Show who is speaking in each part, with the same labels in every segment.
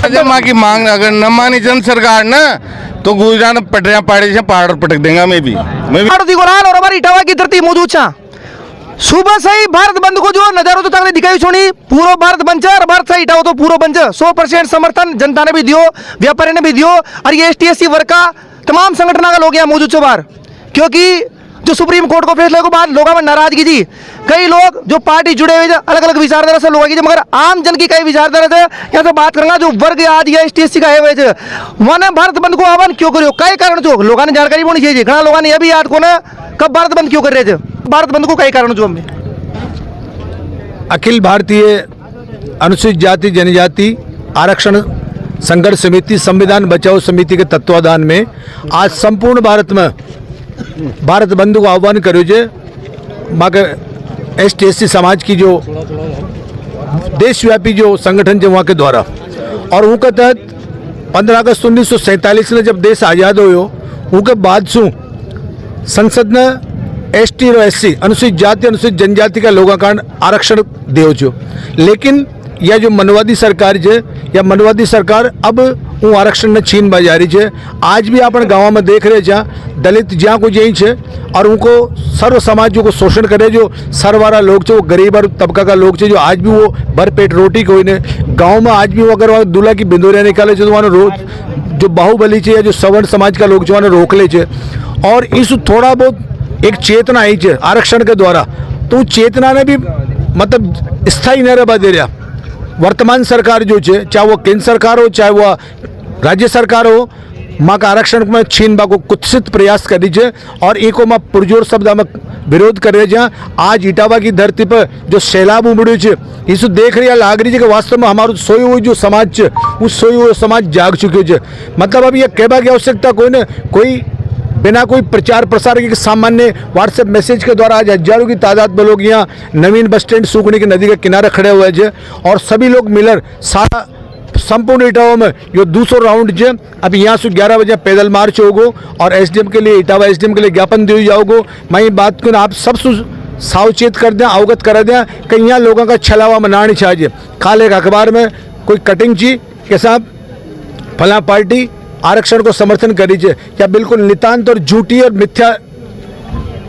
Speaker 1: जब माँ की मांग अगर न मानी जन सरकार ना तो गुजरात पटरियां पाड़ी से पहाड़ पटक देगा मैं भी
Speaker 2: और हमारी इटावा की धरती मौजूद छा। सुबह से ही भारत बंद को जो नजारो तो तगने दिखाई छोड़ी पूरा भारत बंद और भारत से इटावा तो पूरा बंद 100% समर्थन जनता ने भी दियो, व्यापारी ने भी दियो और ये ST/SC वर्ग का तमाम संगठन का लोग यहाँ मौजूद छो बाहर, क्योंकि जो सुप्रीम कोर्ट को फैसले के बाद लोगों में नाराजगी थी। कई लोग जो पार्टी जुड़े हुए अलग अलग विचारधारा से लोग की, मगर आम जन की कई विचारधारा से यहाँ से बात करूंगा जो वर्ग आज या ST/SC का है वैसे वहाँ भारत बंद को आह्वान क्यों करो, कई कारण जो लोगों ने जानकारी होनी चाहिए। घना लोगों ने यह भी याद को ना कब भारत बंद क्यों कर रहे थे, भारत बंद को कई कारण जो हमें
Speaker 3: अखिल भारतीय अनुसूचित जाति जनजाति आरक्षण संघर्ष समिति संविधान बचाओ समिति के तत्वाधान में आज संपूर्ण भारत में भारत बंद को आह्वान करो जे माँ के ST/SC समाज की जो देशव्यापी जो संगठन जो वहाँ के द्वारा और उनके तहत 15 अगस्त 1947 में जब देश आज़ाद हो उनके बाद शू संसद ने ST और SC अनुसूचित जाति अनुसूचित जनजाति का लोगों का आरक्षण देव छो, लेकिन यह जो मनवादी सरकार है या मनवादी सरकार अब वो आरक्षण ने छीन जा रही है। आज भी अपन गाँव में देख रहे जहाँ दलित जहाँ को यही है और उनको सर्व समाजों को शोषण करे जो सरवारा लोग छे वो गरीब और तबका का लोग छे जो आज भी वो भरपेट रोटी कोई ने गाँव में आज भी वो अगर वहाँ दूल्हा की बिंदुरिया निकाले तो वहाँ रोज जो बाहुबली है या जो सवर्ण समाज का लोग वहाँ रोक ले और इस थोड़ा बहुत एक चेतना आई है आरक्षण के द्वारा, तो चेतना ने भी मतलब स्थायी नहीं रह दे रहा। वर्तमान सरकार जो है चाहे वो केंद्र सरकार हो चाहे वो राज्य सरकार हो माँ का आरक्षण में छीनबा को कुत्सित प्रयास कर दीजिए और एको माँ पुरजोर शब्द में विरोध कर रहे जहाँ आज इटावा की धरती पर जो सैलाब उमड़ो है इस देख रही लाग रही है कि वास्तव में हमारो सोए हुए जो समाज है उस सोए हुए समाज जाग चुके है। मतलब अब यह कहबा की आवश्यकता कोई न कोई बिना कोई प्रचार प्रसार के सामान्य व्हाट्सएप मैसेज के द्वारा आज हजारों की तादाद में लोग यहाँ नवीन बस स्टैंड सूखने की नदी के किनारे खड़े हुए हैं और सभी लोग मिलकर सारा संपूर्ण इटावा में जो 200 राउंड है अब यहाँ से 11 बजे पैदल मार्च होगो और SDM के लिए इटावा SDM के लिए ज्ञापन दिए जाओगो। मैं ये बात को आप सब सावचेत कर दें अवगत करा दें कि यहाँ लोगों का छलावा मनानी चाहिए। खाल एक अखबार में कोई कटिंग ची के साहब फला पार्टी आरक्षण को समर्थन करी है क्या बिल्कुल नितांत और झूठी और मिथ्या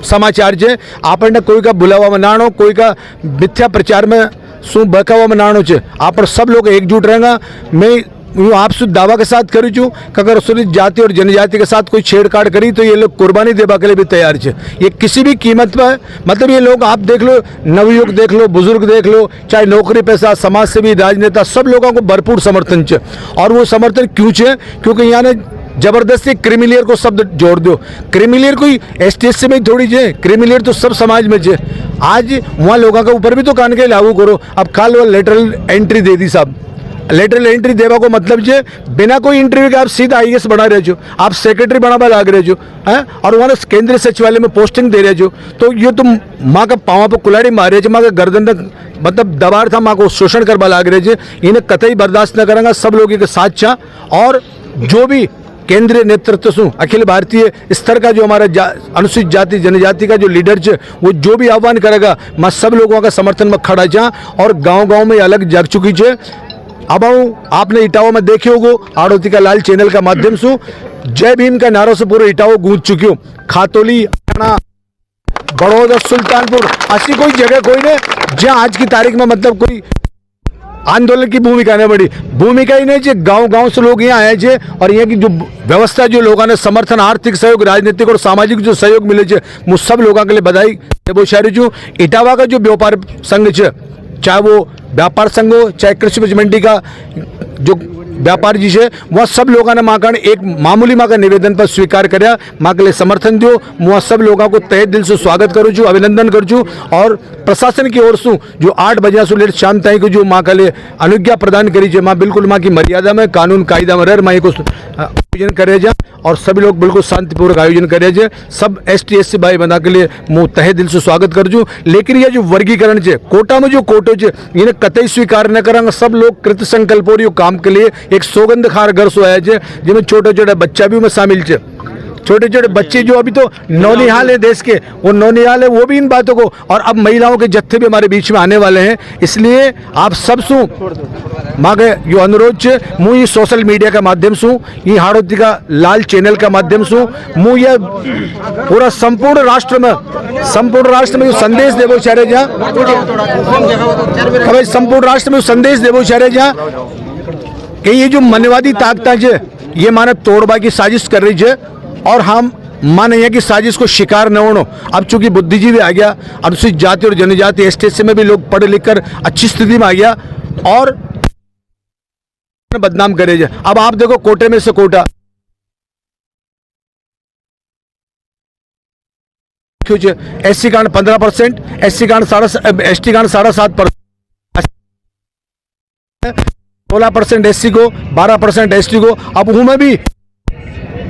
Speaker 3: समाचार है। आपने कोई का बुलावा मनानो कोई का मिथ्या प्रचार में शू बहकावा मनानो है। आप सब लोग एकजुट रहेगा। मैं यूँ आपसे दावा के साथ करी छूँ कि अगर अनुसूचित जाति और जनजाति के साथ कोई छेड़छाड़ करी तो ये लोग कुर्बानी देवा के लिए भी तैयार है। ये किसी भी कीमत पर मतलब ये लोग आप देख लो नवयुवक देख लो बुजुर्ग देख लो चाहे नौकरी पेशा समाज सेवी राजनेता सब लोगों को भरपूर समर्थन है। और वो समर्थन क्यों है क्योंकि यहाँ ने जबरदस्ती क्रिमिलियर को शब्द जोड़ दो। क्रिमिलियर कोई ST/SC में थोड़ी है, क्रिमिलियर तो सब समाज में है। आज वहाँ लोगों के ऊपर भी तो कान के लागू करो। अब काल वो लेटरल एंट्री दे दी साहब, लेटरल एंट्री देवा को मतलब जे बिना कोई इंटरव्यू के आप सीधा IAS बना रहे जो आप सेक्रेटरी बनावा लाग रहे जो हैं और वहाँ केंद्रीय सचिवालय में पोस्टिंग दे रहे जो तो ये तुम माँ का पाँव पर कुल्हाड़ी मारे जो माँ का गर्दन तक मतलब दबार था माँ को शोषण करवा लाग रहे जो इन्हें कतई बर्दाश्त न करेंगे। सब लोगों के साथ चाह और जो भी केंद्रीय नेतृत्व सु अखिल भारतीय स्तर का जो हमारा अनुसूचित जाति जनजाति का जो लीडर है वो जो भी आह्वान करेगा मैं सब लोगों का समर्थन में खड़ा जा और गाँव में अलग जग चुकी है। अब आपने इटावा में देखे होगो आड़ोती का लाल चैनल का माध्यम से जय भीम का नारों से पूरे इटावा गूंज चुकी हो। खातोली बड़ौदा सुल्तानपुर ऐसी कोई जगह कोई नहीं जहाँ आज की तारीख में मतलब कोई आंदोलन की भूमिका नहीं बड़ी भूमिका ही नहीं जो गांव से लोग यहाँ आए थे और यहाँ की जो व्यवस्था जो लोगों ने समर्थन आर्थिक सहयोग राजनीतिक और सामाजिक जो सहयोग मिले थे मुझ सब लोगों के लिए बधाई वो शायरी जो इटावा का जो व्यापार संघ है चाहे वो व्यापार संघ हो चाहे कृषि उपज मंडी का जो व्यापार जी है वह सब लोगों ने माँ का एक मामूली माँ का निवेदन पर स्वीकार कराया माँ के लिए समर्थन दियो। वह सब लोगों को तहे दिल से स्वागत करूँ छू अभिनंदन करूँ छू और प्रशासन की ओर से जो 8 बजे से लेट शाम तक को जो माँ के लिए अनुज्ञा प्रदान करी है माँ बिल्कुल माँ की मर्यादा में कानून कायदा में रह माँ को आयोजन करे जा और सभी लोग बिल्कुल शांतिपूर्वक आयोजन करे जाए। सब ST/SC भाई बना के लिए मुँह तहे दिल से स्वागत कर जूँ। लेकिन यह जो वर्गीकरण है कोटा में जो कोटो है इन्हें कतई स्वीकार न करेंगे। सब लोग कृत संकल्प और काम के लिए एक सौगंध खार घर सो आया है जिनमें छोटे छोटे बच्चा भी में शामिल है। छोटे छोटे बच्चे जो अभी तो नौनिहाल है देश के वो नौनिहाल है वो भी इन बातों को और अब महिलाओं के जत्थे भी हमारे बीच में आने वाले हैं। इसलिए आप सब मागे यो अनुरोध छे मु ये सोशल मीडिया के माध्यम से ये हाड़ोती का लाल चैनल के माध्यम से मु ये पूरा संपूर्ण राष्ट्र में यो संदेश देवो चाहे जा संपूर्ण राष्ट्र में संदेश देवो चाहे जा कि ये जो मनवादी ताकत है ये मानव तोड़बा की साजिश कर रही है और हम माने हैं कि साजिश को शिकार न होनो। अब चूंकि बुद्धिजीवी आ गया, अनुसूचित जाति और जनजाति एसटी में भी लोग पढ़ लिख कर अच्छी स्थिति में आ गया और बदनाम करे जाए। अब आप देखो कोटे में से कोटा एससी कांड 15%, एससी कांड एसटी कांड 7.5%, 16% एससी को, 12% एसटी को। अब उनमें भी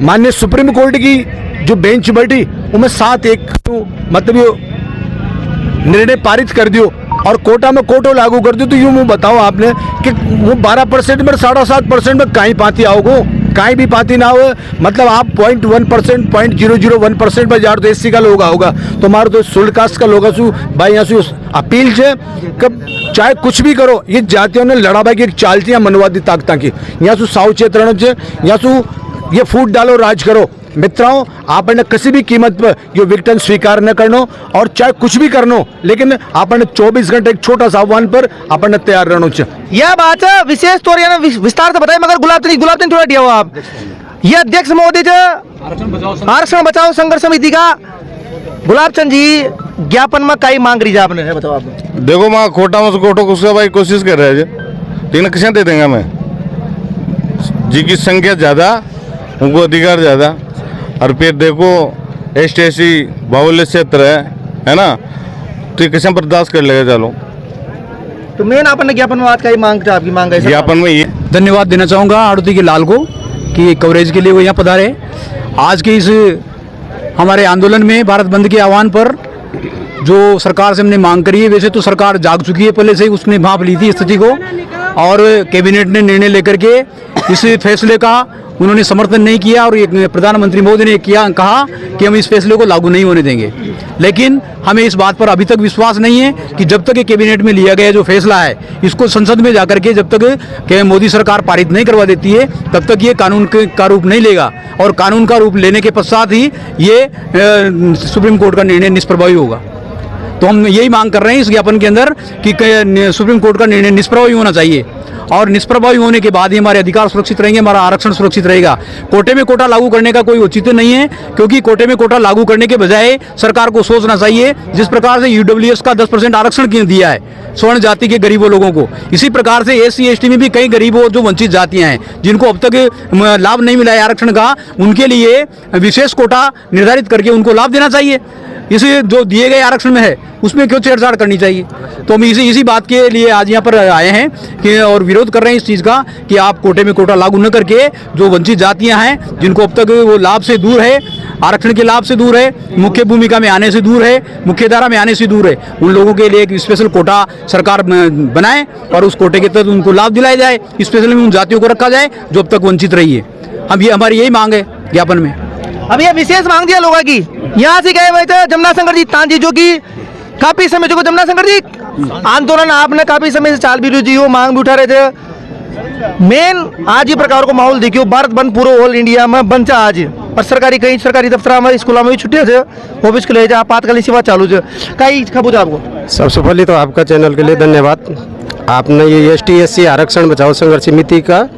Speaker 3: माननीय सुप्रीम कोर्ट की जो बेंच बैठी उनमें 7-1 मतलब ये निर्णय पारित कर दियो और कोटा में कोटो लागू कर दियो। तो यूं मुँह बताओ आपने कि वो 12% में 7.5% में कहीं पाती आओगो, कहीं भी पाती ना हो, मतलब आप 0.1%, 0.001% पर जा रहे तो एससी का लोग आओगा तो हमारे तो शुल्क कास्ट का लोग भाई यहाँ से अपील है कब चाहे कुछ भी करो, ये जातियों ने लड़ा भाई की एक चालती है मनवादी ताकत की। यहाँ से साउ क्षेत्र यहाँ से ये फूट डालो राज करो। मित्रों आपने किसी भी कीमत पर ये विघटन स्वीकार न करनो और चाहे कुछ भी करनो, लेकिन आपने 24 घंटे एक छोटा सा आह्वान पर आपने तैयार रहना चाहिए।
Speaker 2: यह बात है विशेष तौर या विस्तार से बताए मगर गुलाब नहीं थोड़ा दिया हो आप। ये अध्यक्ष महोदय आरक्षण बचाओ संघर्ष समिति का गुलाब चंद जी ज्ञापन में कई मांग रही आपने है, बताओ आप।
Speaker 1: देखो वहाँ कोटा में से कोटो कुछ भाई कोशिश कर रहे हैं, लेकिन किसे दे देंगे हमें, जी की संख्या ज़्यादा उनको अधिकार ज़्यादा। और फिर देखो एसटी बाहुल्य क्षेत्र है ना, तो ये कैसे बर्दाश्त कर लेगा। चलो
Speaker 2: तो मेन आपने ज्ञापन में आज का ही मांग आपकी मांग है
Speaker 1: ज्ञापन में ये
Speaker 4: धन्यवाद देना चाहूँगा आड़ती के लाल को कि कवरेज के लिए वो यहाँ पधारे। आज के इस हमारे आंदोलन में भारत बंद के आह्वान पर जो सरकार से हमने मांग करी है, वैसे तो सरकार जाग चुकी है, पहले से ही उसने भांप ली थी स्थिति को और कैबिनेट ने निर्णय लेकर के इस फैसले का उन्होंने समर्थन नहीं किया और प्रधानमंत्री मोदी ने कहा कि हम इस फैसले को लागू नहीं होने देंगे। लेकिन हमें इस बात पर अभी तक विश्वास नहीं है कि जब तक ये कैबिनेट में लिया गया जो फैसला है इसको संसद में जाकर के जब तक मोदी सरकार पारित नहीं करवा देती है तब तक ये कानून का रूप नहीं लेगा और कानून का रूप लेने के पश्चात ही ये सुप्रीम कोर्ट का निर्णय निष्प्रभावी होगा। तो हम यही मांग कर रहे हैं इस ज्ञापन के अंदर कि सुप्रीम कोर्ट का निर्णय निष्प्रभावी होना चाहिए और निष्प्रभावी होने के बाद ही हमारे अधिकार सुरक्षित रहेंगे, हमारा आरक्षण सुरक्षित रहेगा। कोटे में कोटा लागू करने का कोई औचित्य नहीं है, क्योंकि कोटे में कोटा लागू करने के बजाय सरकार को सोचना चाहिए जिस प्रकार से ईडब्ल्यूएस का 10% आरक्षण दिया है स्वर्ण जाति के गरीबों लोगों को, इसी प्रकार से एससी एसटी में भी कई गरीब जो वंचित जातियां हैं जिनको अब तक लाभ नहीं मिला है आरक्षण का, उनके लिए विशेष कोटा निर्धारित करके उनको लाभ देना चाहिए। इसे जो दिए गए आरक्षण में है उसमें क्यों छेड़छाड़ करनी चाहिए। तो हम इसी बात के लिए आज यहाँ पर आए हैं कि और विरोध कर रहे हैं इस चीज़ का कि आप कोटे में कोटा लागू न करके जो वंचित जातियाँ हैं जिनको अब तक वो लाभ से दूर है, आरक्षण के लाभ से दूर है, मुख्य भूमिका में आने से दूर है, मुख्यधारा में आने से दूर है, उन लोगों के लिए एक स्पेशल कोटा सरकार बनाए और उस कोटे के तहत उनको लाभ दिलाया जाए, स्पेशल में उन जातियों को रखा जाए जो अब तक वंचित रही है। हम ये हमारी यही मांग है ज्ञापन में।
Speaker 2: अब ये विशेष मांग दिया लोगों की। यहाँ से गए हुए थे जमुना शंकर जी तांजी जो कि काफी समय जो जमुना शंकर जी आंदोलन आपने काफी समय से चाल भी रही हो, मांग भी उठा रहे थे। मेन आज ये प्रकार को माहौल देखियो, भारत बंद पूरा ऑल इंडिया में बंद आज और सरकारी कई सरकारी दफ्तर में स्कूलों में भी छुट्टियां थे, ऑफिस के लिए आपातकालीन सेवा चालू है। कई खबर आपको
Speaker 5: सबसे पहले तो आपका चैनल के लिए धन्यवाद। आपने ये एसटी एससी आरक्षण बचाओ संघर्ष समिति का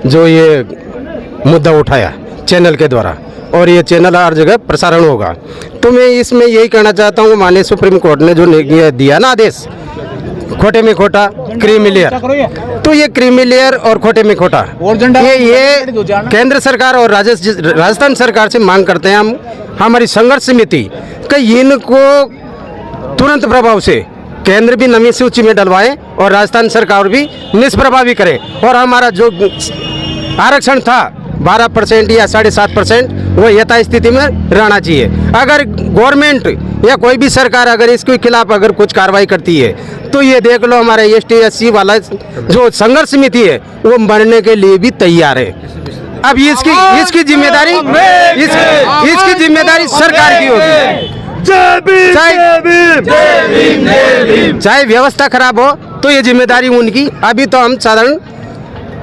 Speaker 5: जो ये मुद्दा उठाया चैनल के द्वारा और ये चैनल हर जगह प्रसारण होगा, तो मैं इसमें यही कहना चाहता हूँ माननीय सुप्रीम कोर्ट ने जो दिया ना आदेश खोटे में खोटा क्रीमी लेयर, तो ये क्रीमी लेयर और खोटे में खोटा ये केंद्र सरकार और राजस्थान सरकार से मांग करते हैं हम हमारी संघर्ष समिति कि इनको तुरंत प्रभाव से केंद्र भी नवी सूची में डलवाए और राजस्थान सरकार भी निष्प्रभावी करे और हमारा जो आरक्षण था 12% या 7.5% वो यथास्थिति में रहना चाहिए। अगर गवर्नमेंट या कोई भी सरकार अगर इसके खिलाफ अगर कुछ कार्रवाई करती है तो ये देख लो हमारे एसटी एससी वाला जो संघर्ष समिति है वो मरने के लिए भी तैयार है। अब इसकी जिम्मेदारी सरकार की होगी। चाहे व्यवस्था खराब हो तो ये जिम्मेदारी उनकी। अभी तो हम साधारण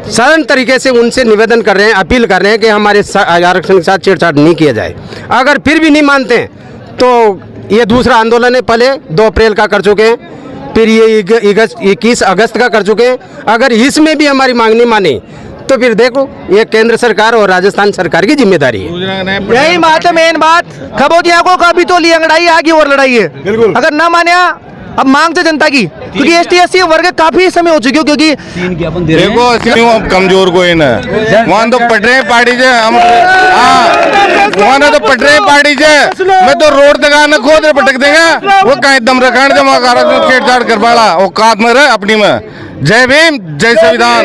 Speaker 5: सरल तरीके से उनसे निवेदन कर रहे हैं, अपील कर रहे हैं कि हमारे आरक्षण के साथ छेड़छाड़ नहीं किया जाए। अगर फिर भी नहीं मानते हैं तो ये दूसरा आंदोलन है, पहले 2 अप्रैल का कर चुके हैं, फिर ये 21 अगस्त का कर चुके हैं। अगर इसमें भी हमारी मांग नहीं मानी तो फिर देखो ये केंद्र सरकार और राजस्थान सरकार की जिम्मेदारी है।
Speaker 2: यही बात है, मेन बात खबोदिया को कभी तो लिया लड़ाई आगे और लड़ाई है। अगर ना माने अब मांग से जनता की, क्योंकि ST/SC वर्ग काफी समय हो चुकी है, क्योंकि
Speaker 1: देखो क्यों अब कमजोर को इन वहाँ तो पट रहे पार्टी से हम, हाँ वहाँ तो पट रहे पार्टी से, मैं तो रोड तक आना खोद पटक देगा वो कहीं दम रखा छेड़छाड़ कर पाड़ा वो कात में रहे अपनी में। जय भीम, जय संविधान।